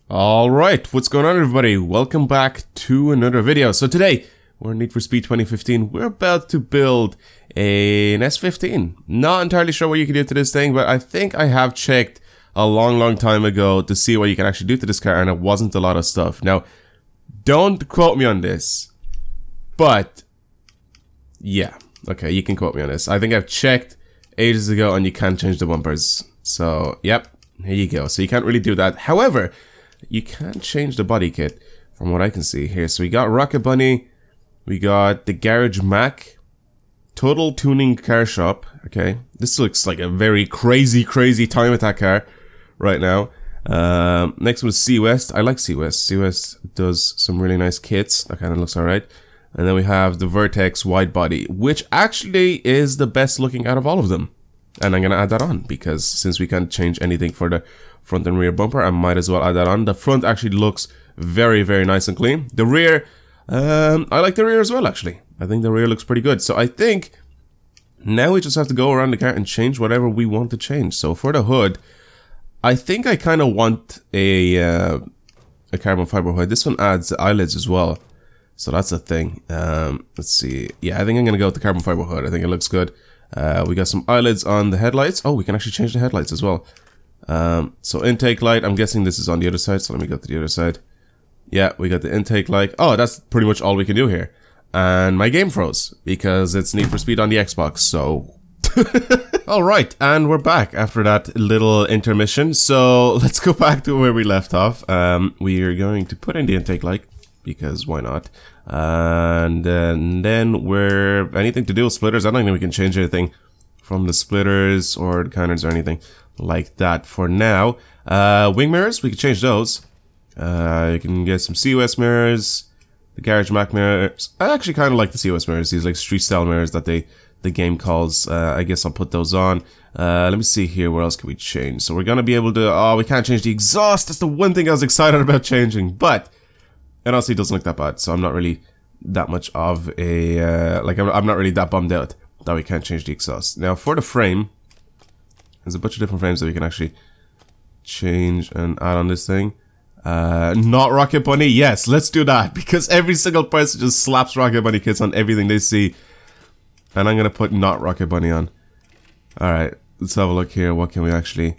Alright, what's going on everybody? Welcome back to another video. So today, we're in Need for Speed 2015. We're about to build an S15. Not entirely sure what you can do to this thing, but I think I have checked a long time ago to see what you can actually do to this car, and it wasn't a lot of stuff. Now, don't quote me on this, but yeah, okay, you can quote me on this. I think I've checked ages ago and you can't change the bumpers. So, yep, here you go. So you can't really do that. However, you can change the body kit from what I can see here. So we got Rocket Bunny, we got the Garage Mac, Total Tuning Car Shop. Okay, this looks like a very crazy time with that car right now. Next was C West. I like C West. C West does some really nice kits. That kind of looks alright. And then we have the Vertex Wide Body, which actually is the best looking out of all of them. And I'm gonna add that on because since we can't change anything for the front and rear bumper, I might as well add that on. The front actually looks very nice and clean. The rear, I like the rear as well actually. I think the rear looks pretty good. So I think now we just have to go around the car and change whatever we want to change. So for the hood, I think I kind of want a carbon fiber hood. This one adds eyelids as well. So that's a thing. Let's see. Yeah, I think I'm gonna go with the carbon fiber hood. I think it looks good. We got some eyelids on the headlights. Oh, we can actually change the headlights as well. So intake light, I'm guessing this is on the other side, so let me go to the other side. Yeah, we got the intake light. Oh, that's pretty much all we can do here. And my game froze, because it's Need for Speed on the Xbox, so... Alright, and we're back after that little intermission. So, let's go back to where we left off. We are going to put in the intake light, because why not? And then we're... anything to do with splitters, I don't think we can change anything from the splitters or the counters or anything like that for now. Wing mirrors, we can change those. You can get some COS mirrors, the Garage Mac mirrors. I actually kind of like the COS mirrors, these like street style mirrors that the game calls. I guess I'll put those on. Let me see here, what else can we change? So we're gonna be able to, oh, we can't change the exhaust. That's the one thing I was excited about changing, but it honestly doesn't look that bad, so I'm not really that much of a, like, I'm not really that bummed out that we can't change the exhaust. Now, for the frame, there's a bunch of different frames that we can actually change and add on this thing. Not Rocket Bunny, yes, let's do that, because every single person just slaps Rocket Bunny kits on everything they see. And I'm gonna put not Rocket Bunny on. Alright, let's have a look here, what can we actually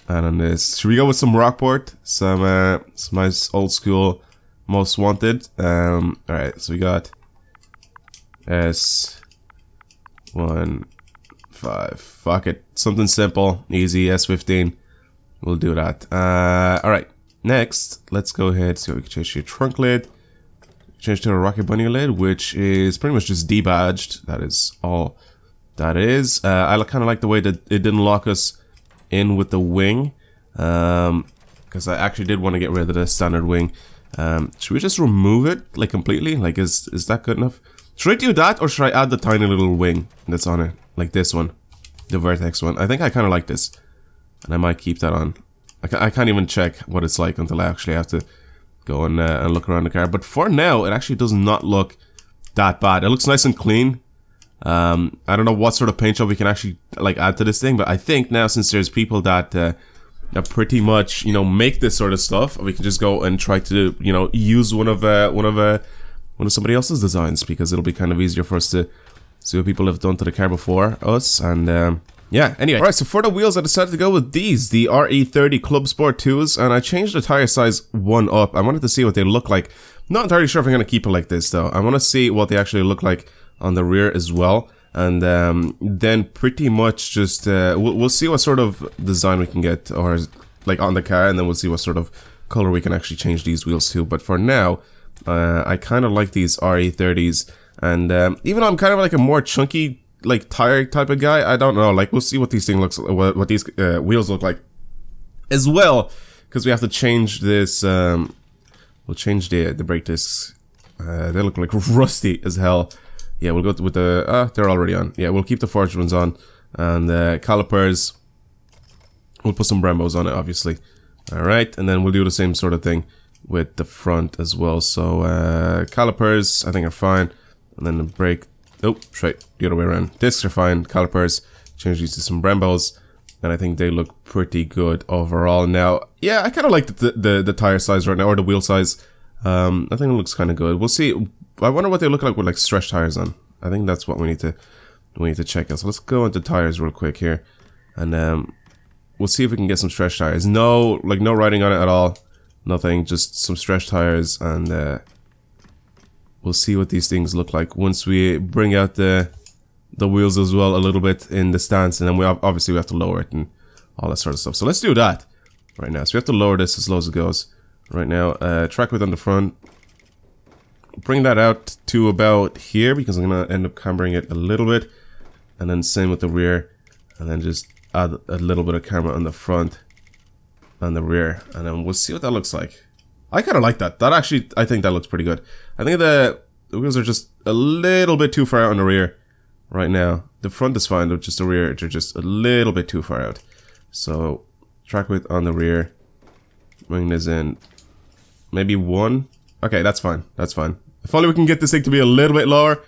add on this? Should we go with some Rockport? Some nice old school Most Wanted. Alright, so we got S15. Fuck it. Something simple, easy, S15. We'll do that. Alright, next, let's go ahead. So we can change to your trunk lid. Change to a Rocket Bunny lid, which is pretty much just debadged. That is all that is. I kind of like the way that it didn't lock us in with the wing. Because I actually did want to get rid of the standard wing. Should we just remove it, like, completely? Like, is that good enough? Should I do that, or should I add the tiny little wing that's on it? Like this one. The Vertex one. I think I kind of like this. And I might keep that on. I can't even check what it's like until I actually have to go and look around the car. But for now, it actually does not look that bad. It looks nice and clean. I don't know what sort of paint job we can actually, like, add to this thing. But I think now, since there's people that pretty much, you know, make this sort of stuff, we can just go and try to, you know, use one of somebody else's designs, because it'll be kind of easier for us to see what people have done to the car before us. And yeah, anyway. Alright, so for the wheels, I decided to go with these, the RE30 Club Sport 2s, and I changed the tire size one up. I wanted to see what they look like. Not entirely sure if I'm going to keep it like this, though. I want to see what they actually look like on the rear as well. And then pretty much just, we'll see what sort of design we can get, or like on the car, and then we'll see what sort of color we can actually change these wheels to. But for now, I kind of like these RE30s, and even though I'm kind of like a more chunky, like, tire type of guy, I don't know, like, we'll see what these things what these wheels look like as well, because we have to change this. We'll change the brake discs. They look like rusty as hell. Yeah, we'll go with the they're already on. Yeah, we'll keep the forged ones on, and calipers, we'll put some Brembos on it, obviously. All right, and then we'll do the same sort of thing with the front as well. So calipers, I think, are fine, and then the brake. Oh, straight the other way around. Discs are fine. Calipers, change these to some Brembos, and I think they look pretty good overall. Now, yeah, I kind of like the tire size right now, or the wheel size. I think it looks kind of good. We'll see. I wonder what they look like with like stretch tires on. I think that's what we need to check out. So let's go into tires real quick here, and we'll see if we can get some stretch tires. No riding on it at all. Nothing, just some stretch tires, and we'll see what these things look like once we bring out the wheels as well a little bit in the stance, and then we obviously have to lower it and all that sort of stuff. So let's do that right now. So we have to lower this as low as it goes right now. Track width on the front. Bring that out to about here because I'm gonna end up cambering it a little bit, and then same with the rear, and then just add a little bit of camber on the front and the rear, and then we'll see what that looks like. I kind of like that. That actually, I think that looks pretty good. I think the wheels are just a little bit too far out on the rear right now. The front is fine, but just the rear, they're just a little bit too far out. So track width on the rear, bring this in, maybe 1. Okay, that's fine. That's fine. If only we can get this thing to be a little bit lower,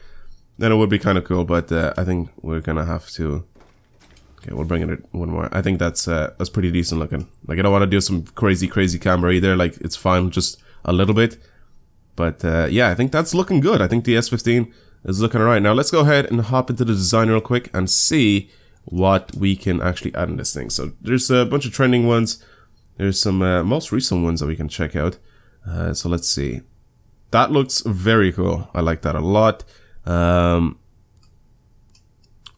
then it would be kind of cool. But I think we're gonna have to. Okay, we'll bring it 1 more. I think that's pretty decent looking. Like, I don't want to do some crazy camber either. Like, it's fine, just a little bit. But yeah, I think that's looking good. I think the S15 is looking alright. Now let's go ahead and hop into the design real quick and see what we can actually add in this thing. So there's a bunch of trending ones. There's some most recent ones that we can check out. So let's see. That looks very cool. I like that a lot.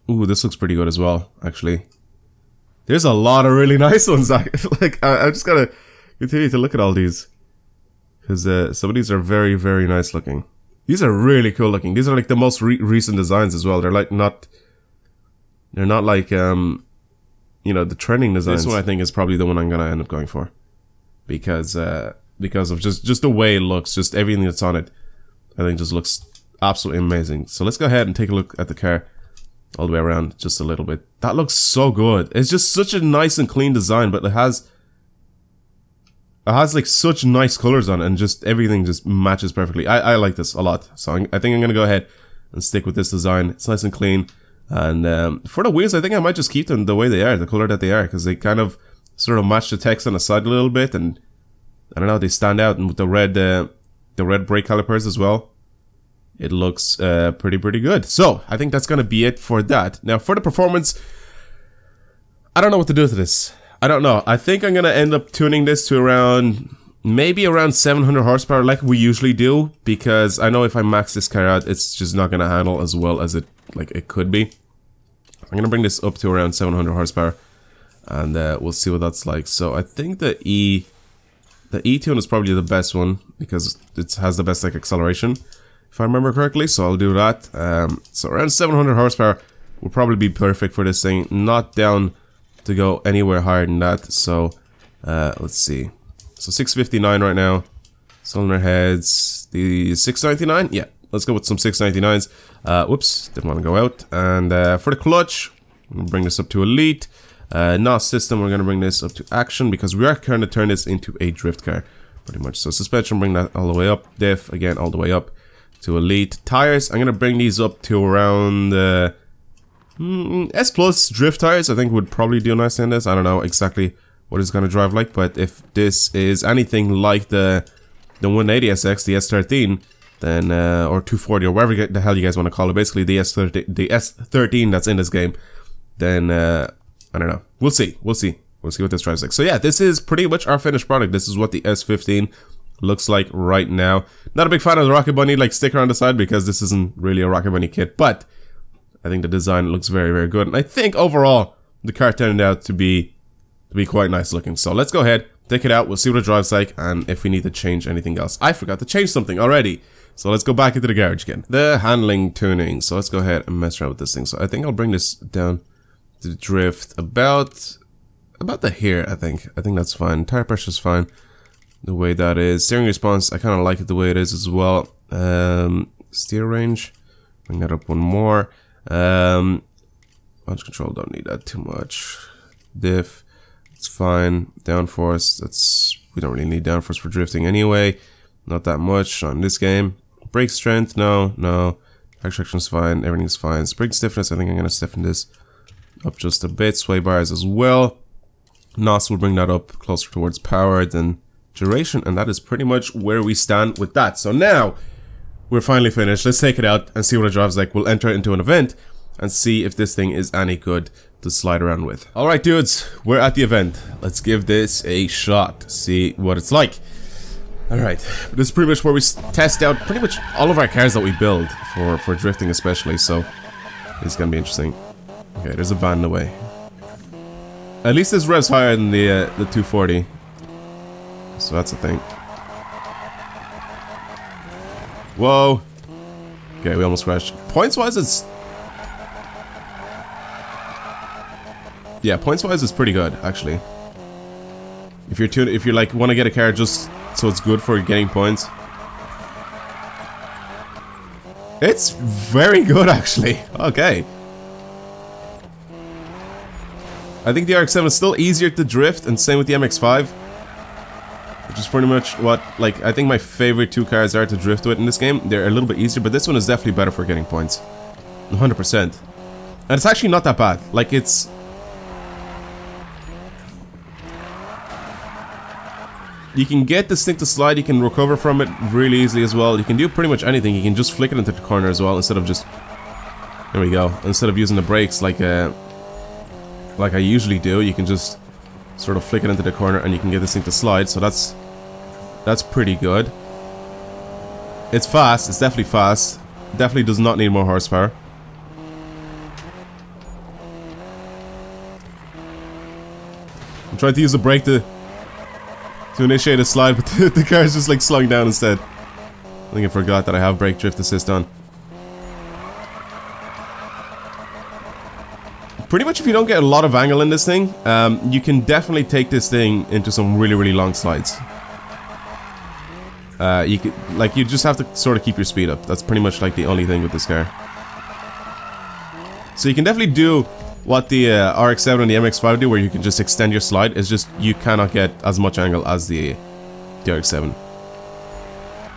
Ooh, this looks pretty good as well, actually. There's a lot of really nice ones. Like, I just gotta continue to look at all these, because some of these are very nice looking. These are really cool looking. These are like the most recent designs as well. They're like they're not like you know, the trending designs. This one I think is probably the one I'm gonna end up going for, because of just the way it looks, just everything that's on it. I think just looks absolutely amazing. So let's go ahead and take a look at the car all the way around just a little bit. That looks so good. It's just such a nice and clean design, but it has like such nice colors on it, and just everything just matches perfectly. I like this a lot. So I think I'm gonna go ahead and stick with this design. It's nice and clean. And for the wheels, I think I might just keep them the way they are, the color that they are, because they kind of sort of match the text on the side a little bit, and I don't know, they stand out. And with the red brake calipers as well, it looks pretty good. So I think that's gonna be it for that. Now for the performance, I don't know what to do to this. I don't know. I think I'm gonna end up tuning this to maybe around 700 horsepower, like we usually do, because I know if I max this car out, it's just not gonna handle as well as it could be. I'm gonna bring this up to around 700 horsepower, and we'll see what that's like. So I think the E-tune is probably the best one because it has the best like acceleration, if I remember correctly. So I'll do that. So around 700 horsepower will probably be perfect for this thing. Not down to go anywhere higher than that. So let's see. So 659 right now. Cylinder heads, the 699. Yeah, let's go with some 699s. Whoops, didn't want to go out. And for the clutch, I'm gonna bring this up to elite. NOS system, we're gonna bring this up to action because we are going to turn this into a drift car, pretty much. So suspension, bring that all the way up. Diff, again, all the way up to elite. Tires, I'm gonna bring these up to around S plus drift tires. I think would probably do nicely in this. I don't know exactly what it's gonna drive like, but if this is anything like the 180 SX, the S13, then or 240 or whatever the hell you guys want to call it, basically the S13 that's in this game, then I don't know. We'll see what this drives like. So yeah, this is pretty much our finished product. This is what the S15 looks like right now. Not a big fan of the Rocket Bunny like sticker on the side because this isn't really a Rocket Bunny kit, but I think the design looks very good, and I think overall the car turned out to be quite nice looking. So let's go ahead, take it out, we'll see what it drives like, and if we need to change anything else. I forgot to change something already, so let's go back into the garage again. The handling tuning. So let's go ahead and mess around with this thing. So I think I'll bring this down to the drift about the here. I think that's fine. Tire pressure's fine the way that is. Steering response, I kind of like it the way it is as well. Steer range, bring that up one more. Launch control, don't need that too much. Diff, it's fine. Downforce, we don't really need downforce for drifting anyway. Not that much on this game. Brake strength, no. Track traction's fine, everything's fine. Spring stiffness, I think I'm gonna stiffen this up just a bit. Sway bars as well. NOS will bring that up closer towards power than duration, and that is pretty much where we stand with that. So now we're finally finished. Let's take it out and see what it drives like. We'll enter it into an event and see if this thing is any good to slide around with. Alright dudes, we're at the event. Let's give this a shot, see what it's like. Alright, this is pretty much where we test out pretty much all of our cars that we build for drifting especially, so it's gonna be interesting. Okay, there's a van in the way. At least this revs higher than the 240. So that's a thing. Whoa. Okay, we almost crashed. Points-wise, it's... Yeah, points-wise, it's pretty good, actually. If you're like, want to get a car just so it's good for getting points. It's very good, actually. Okay. I think the RX-7 is still easier to drift, and same with the MX-5. Which is pretty much what, like, I think my favorite two cars are to drift with in this game. They're a little bit easier, but this one is definitely better for getting points. 100%. And it's actually not that bad. Like, it's... You can get this thing to slide, you can recover from it really easily as well. You can do pretty much anything. You can just flick it into the corner as well, instead of just... There we go. Instead of using the brakes like I usually do, you can just sort of flick it into the corner and you can get this thing to slide. So that's pretty good. It's fast. It's definitely fast. Definitely does not need more horsepower. I'm trying to use the brake to initiate a slide, but the car is just like slowing down instead. I think I forgot that I have brake drift assist on. Pretty much if you don't get a lot of angle in this thing, you can definitely take this thing into some really, really long slides. You just have to sort of keep your speed up. That's pretty much like the only thing with this car. So you can definitely do what the RX-7 and the MX-5 do, where you can just extend your slide. It's just you cannot get as much angle as the RX-7.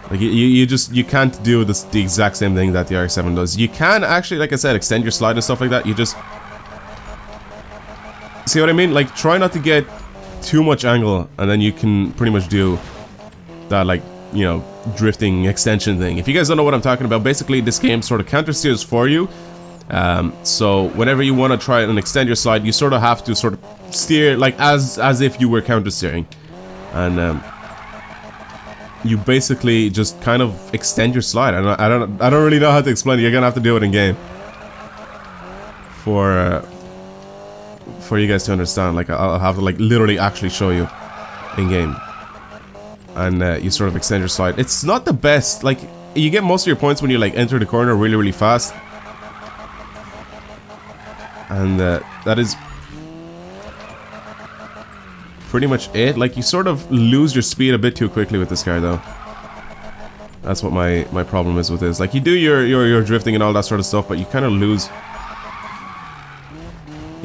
Like you can't do the exact same thing that the RX-7 does. You can actually, like I said, extend your slide and stuff like that. You just see what I mean? Like, try not to get too much angle, and then you can pretty much do that, like, you know, drifting extension thing. If you guys don't know what I'm talking about, basically this game sort of counter steers for you. So whenever you want to try and extend your slide, you sort of have to sort of steer like as if you were counter steering, and you basically just kind of extend your slide. I don't really know how to explain it. You're gonna have to do it in game for you guys to understand. Like, I'll have to like literally actually show you in game, and you sort of extend your slide. It's not the best. Like, you get most of your points when you like enter the corner really, really fast. And that is pretty much it. Like, you sort of lose your speed a bit too quickly with this car, though. That's what my problem is with this. Like, you do your drifting and all that sort of stuff, but you kind of lose.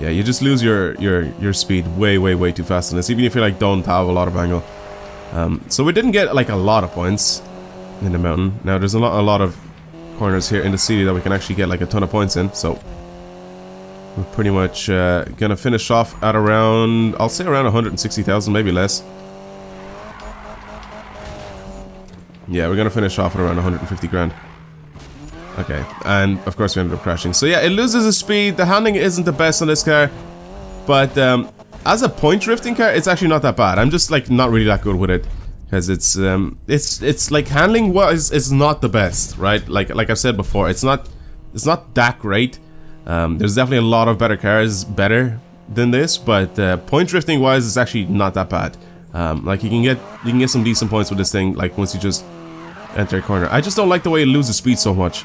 Yeah, you just lose your speed way too fast in this, even if you like don't have a lot of angle. So we didn't get like a lot of points in the mountain. Now there's a lot of corners here in the city that we can actually get like a ton of points in. So we're pretty much gonna finish off at around, I'll say around 160,000, maybe less. Yeah, we're gonna finish off at around 150 grand. Okay, and of course we ended up crashing. So yeah, it loses its speed. The handling isn't the best on this car, but as a point drifting car, it's actually not that bad. I'm just like not really that good with it, because it's like handling wise, it's not the best, right? Like I've said before, it's not that great. There's definitely a lot of better cars better than this, but point drifting wise, it's actually not that bad. Like you can get some decent points with this thing, like once you just enter a corner. I just don't like the way it loses speed so much.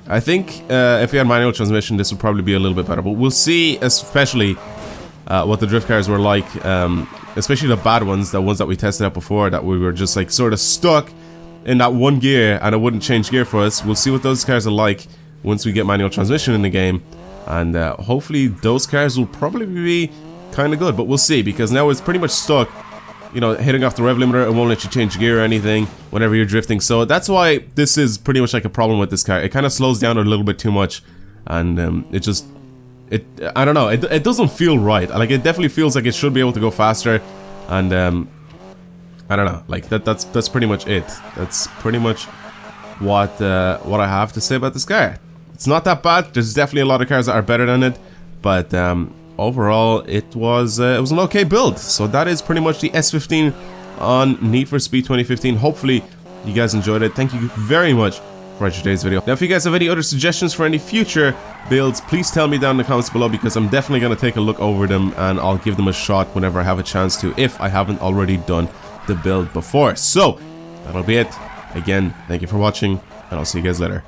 I think if we had manual transmission, this would probably be a little bit better, but we'll see, especially what the drift cars were like, especially the bad ones, the ones that we tested out before, that we were just like sort of stuck in that one gear and it wouldn't change gear for us. We'll see what those cars are like once we get manual transmission in the game, and hopefully those cars will probably be kind of good, but we'll see, because now it's pretty much stuck, you know, hitting off the rev limiter. It won't let you change gear or anything whenever you're drifting, so that's why this is pretty much like a problem with this car. It kind of slows down a little bit too much, and it just I don't know, it doesn't feel right. Like, it definitely feels like it should be able to go faster, and I don't know, like that's pretty much it. That's pretty much what I have to say about this car. It's not that bad. There's definitely a lot of cars that are better than it, but overall it was an okay build. So that is pretty much the S15 on Need for Speed 2015. Hopefully you guys enjoyed it. Thank you very much for today's video. Now, if you guys have any other suggestions for any future builds, please tell me down in the comments below, because I'm definitely going to take a look over them and I'll give them a shot whenever I have a chance to, if I haven't already done the build before. So that'll be it. Again, thank you for watching, and I'll see you guys later.